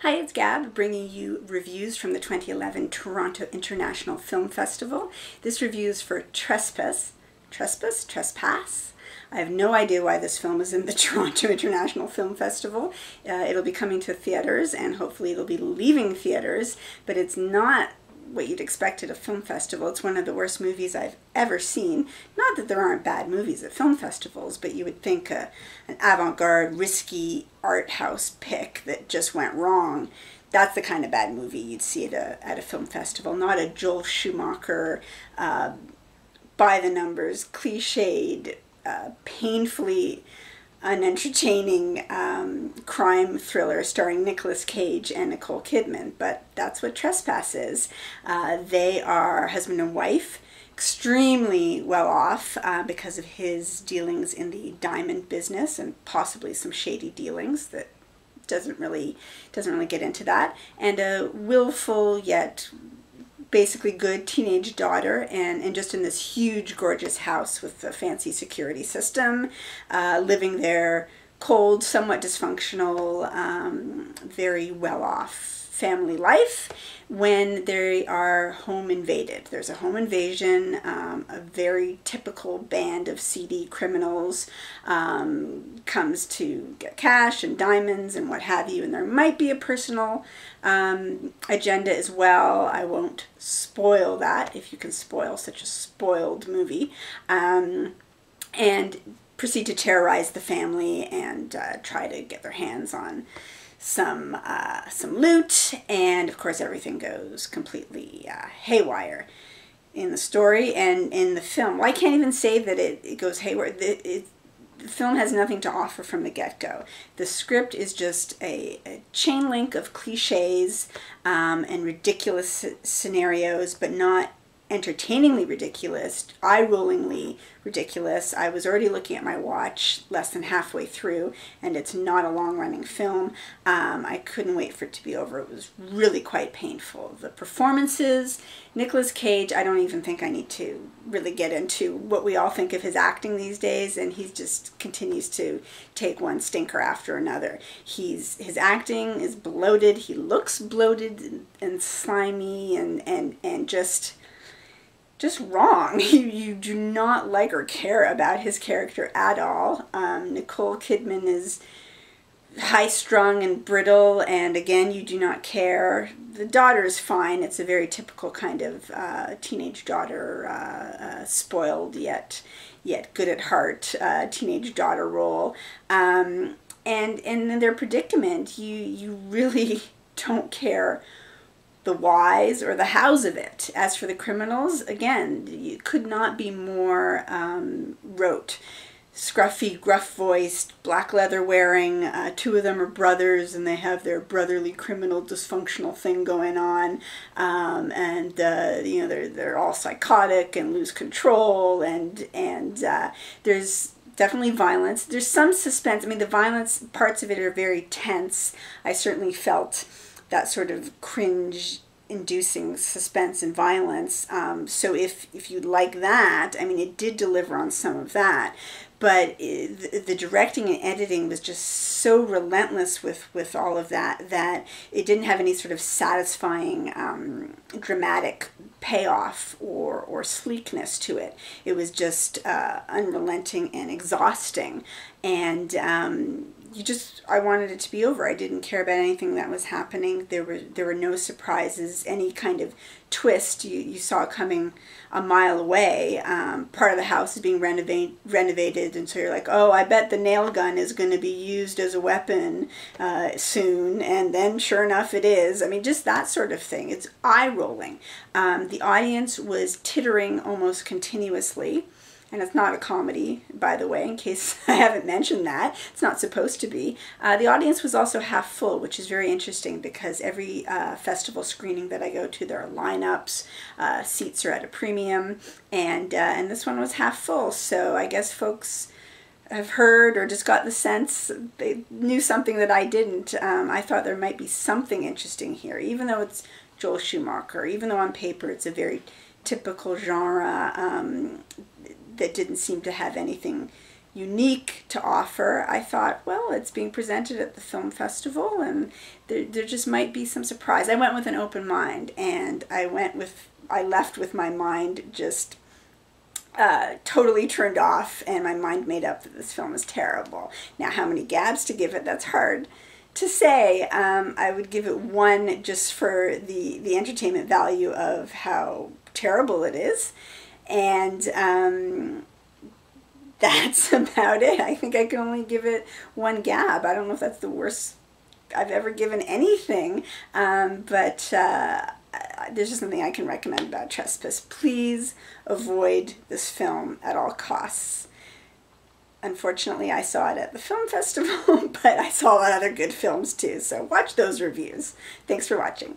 Hi, it's Gab, bringing you reviews from the 2011 Toronto International Film Festival. This review is for Trespass. Trespass? I have no idea why this film is in the Toronto International Film Festival. It'll be coming to theaters and hopefully it'll be leaving theaters, but it's not what you'd expect at a film festival. It's one of the worst movies I've ever seen. Not that there aren't bad movies at film festivals, but you would think an avant-garde, risky art house pick that just went wrong. That's the kind of bad movie you'd see at a film festival, not a Joel Schumacher, by the numbers, cliched, painfully unentertaining crime thriller starring Nicolas Cage and Nicole Kidman, but that's what Trespass is. They are husband and wife, extremely well off because of his dealings in the diamond business and possibly some shady dealings that doesn't really get into that, and a willful yet basically good teenage daughter, and just in this huge gorgeous house with a fancy security system, living their cold, somewhat dysfunctional, very well-off family life when they are home invaded. There's a home invasion. A very typical band of seedy criminals comes to get cash and diamonds and what have you, and there might be a personal agenda as well. I won't spoil that, if you can spoil such a spoiled movie, and proceed to terrorize the family and try to get their hands on some loot, and of course everything goes completely haywire in the story and in the film. Well, I can't even say that it goes haywire. The film has nothing to offer from the get-go. The script is just a chain link of cliches and ridiculous scenarios, but not entertainingly ridiculous, eye-rollingly ridiculous. I was already looking at my watch less than halfway through, and it's not a long-running film. I couldn't wait for it to be over. It was really quite painful. The performances, Nicolas Cage, I don't even think I need to really get into what we all think of his acting these days, and he just continues to take one stinker after another. His acting is bloated. He looks bloated and slimy and just wrong. You do not like or care about his character at all. Nicole Kidman is high-strung and brittle, and again, you do not care. The daughter is fine. It's a very typical kind of teenage daughter, spoiled yet good at heart teenage daughter role. And in their predicament, you really don't care the whys or the hows of it. As for the criminals, again, you could not be more rote. Scruffy, gruff-voiced, black leather wearing, two of them are brothers and they have their brotherly criminal dysfunctional thing going on, and you know, they're all psychotic and lose control, and there's definitely violence. There's some suspense. I mean, the violence parts of it are very tense. I certainly felt that sort of cringe-inducing suspense and violence. So if you like that, I mean, it did deliver on some of that. But the directing and editing was just so relentless with all of that that it didn't have any sort of satisfying dramatic payoff or sleekness to it. It was just unrelenting and exhausting. And I wanted it to be over. I didn't care about anything that was happening. There were no surprises. Any kind of twist you saw coming a mile away. Part of the house is being renovated, and so you're like, oh, I bet the nail gun is going to be used as a weapon soon, and then sure enough it is. I mean, just that sort of thing. It's eye-rolling. The audience was tittering almost continuously. And it's not a comedy, by the way, in case I haven't mentioned that. It's not supposed to be. The audience was also half full, which is very interesting because every festival screening that I go to, there are lineups, seats are at a premium, and this one was half full. So I guess folks have heard or just got the sense they knew something that I didn't. I thought there might be something interesting here, even though it's Joel Schumacher, even though on paper it's a very typical genre that didn't seem to have anything unique to offer, I thought, well, it's being presented at the film festival, and there just might be some surprise. I went with an open mind, and I left with my mind just totally turned off, and my mind made up that this film is terrible. Now, how many gabs to give it, that's hard to say. I would give it 1 just for the entertainment value of how terrible it is, and that's about it. I think I can only give it 1 gab. I don't know if that's the worst I've ever given anything, but there's just something I can recommend about Trespass. Please avoid this film at all costs. Unfortunately, I saw it at the film festival, but I saw a lot of other good films too, so watch those reviews. Thanks for watching.